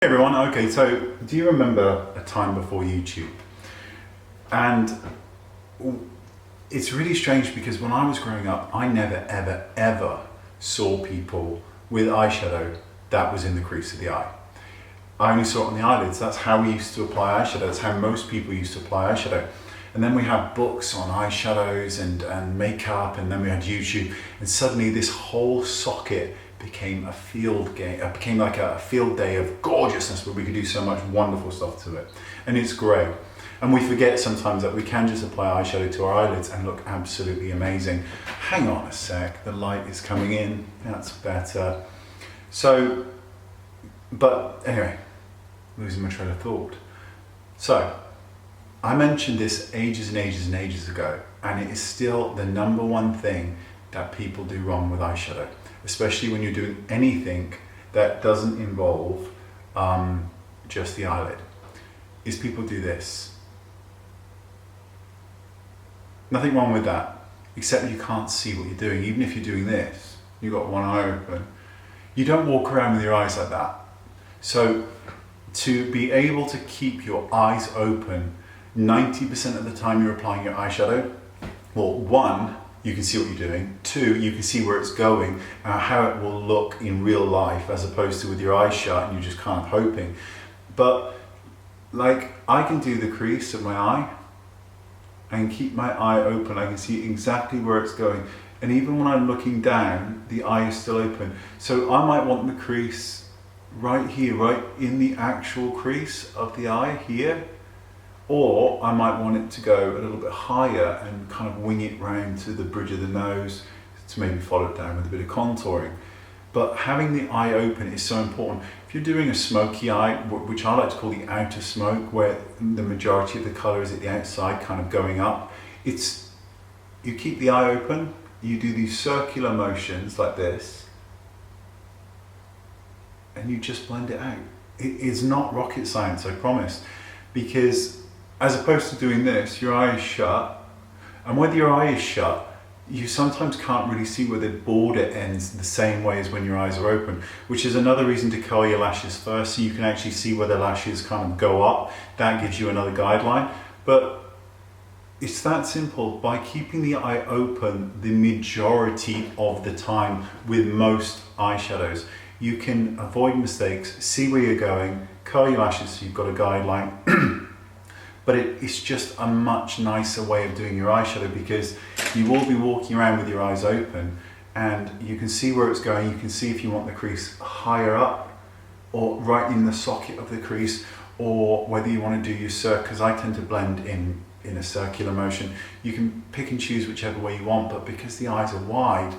Hey everyone, okay, so do you remember a time before YouTube? And it's really strange because when I was growing up, I never ever saw people with eyeshadow that was in the crease of the eye. I only saw it on the eyelids. That's how we used to apply eyeshadow. That's how most people used to apply eyeshadow. And then we had books on eyeshadows and makeup, and then we had YouTube, and suddenly this whole socket became a field game. It became like a field day of gorgeousness where we could do so much wonderful stuff to it. And it's great. And we forget sometimes that we can just apply eyeshadow to our eyelids and look absolutely amazing. Hang on a sec, the light is coming in. That's better. So, but anyway, losing my train of thought. So, I mentioned this ages and ages ago, and it is still the #1 thing that people do wrong with eyeshadow, especially when you're doing anything that doesn't involve just the eyelid, is people do this. Nothing wrong with that, except you can't see what you're doing. Even if you're doing this, you've got one eye open. You don't walk around with your eyes like that. So to be able to keep your eyes open 90% of the time you're applying your eyeshadow, well, one, you can see what you're doing. Two, you can see where it's going and how it will look in real life, as opposed to with your eyes shut and you're just kind of hoping. But like, I can do the crease of my eye and keep my eye open. I can see exactly where it's going. And even when I'm looking down, the eye is still open. So I might want the crease right here, right in the actual crease of the eye here. Or I might want it to go a little bit higher and kind of wing it round to the bridge of the nose to maybe follow it down with a bit of contouring. But having the eye open is so important. If you're doing a smoky eye, which I like to call the outer smoke, where the majority of the colour is at the outside kind of going up, you keep the eye open, you do these circular motions like this, and you just blend it out. It is not rocket science, I promise, because as opposed to doing this, your eye is shut, and when your eye is shut, you sometimes can't really see where the border ends the same way as when your eyes are open, which is another reason to curl your lashes first, so you can actually see where the lashes kind of go up. That gives you another guideline. But it's that simple. By keeping the eye open the majority of the time with most eyeshadows, you can avoid mistakes, see where you're going, curl your lashes so you've got a guideline. But it's just a much nicer way of doing your eyeshadow, because you will be walking around with your eyes open and you can see where it's going. You can see if you want the crease higher up or right in the socket of the crease, or whether you want to do your circle, because I tend to blend in a circular motion. You can pick and choose whichever way you want, but because the eyes are wide,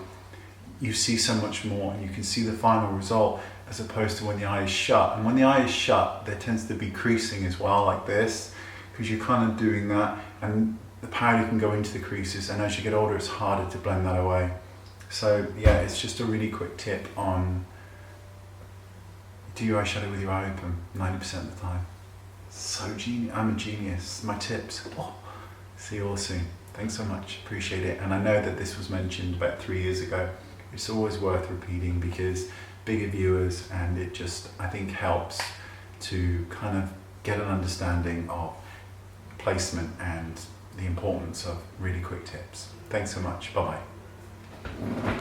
you see so much more and you can see the final result, as opposed to when the eye is shut. And when the eye is shut, there tends to be creasing as well, like this, because you're kind of doing that, and the powder can go into the creases, and as you get older it's harder to blend that away. So yeah, it's just a really quick tip on do your eyeshadow with your eye open 90% of the time. So genius, I'm a genius. My tips. Oh, see you all soon. Thanks so much, appreciate it. And I know that this was mentioned about 3 years ago. It's always worth repeating because bigger viewers, and it just, I think, helps to kind of get an understanding of placement and the importance of really quick tips. Thanks so much. Bye-bye.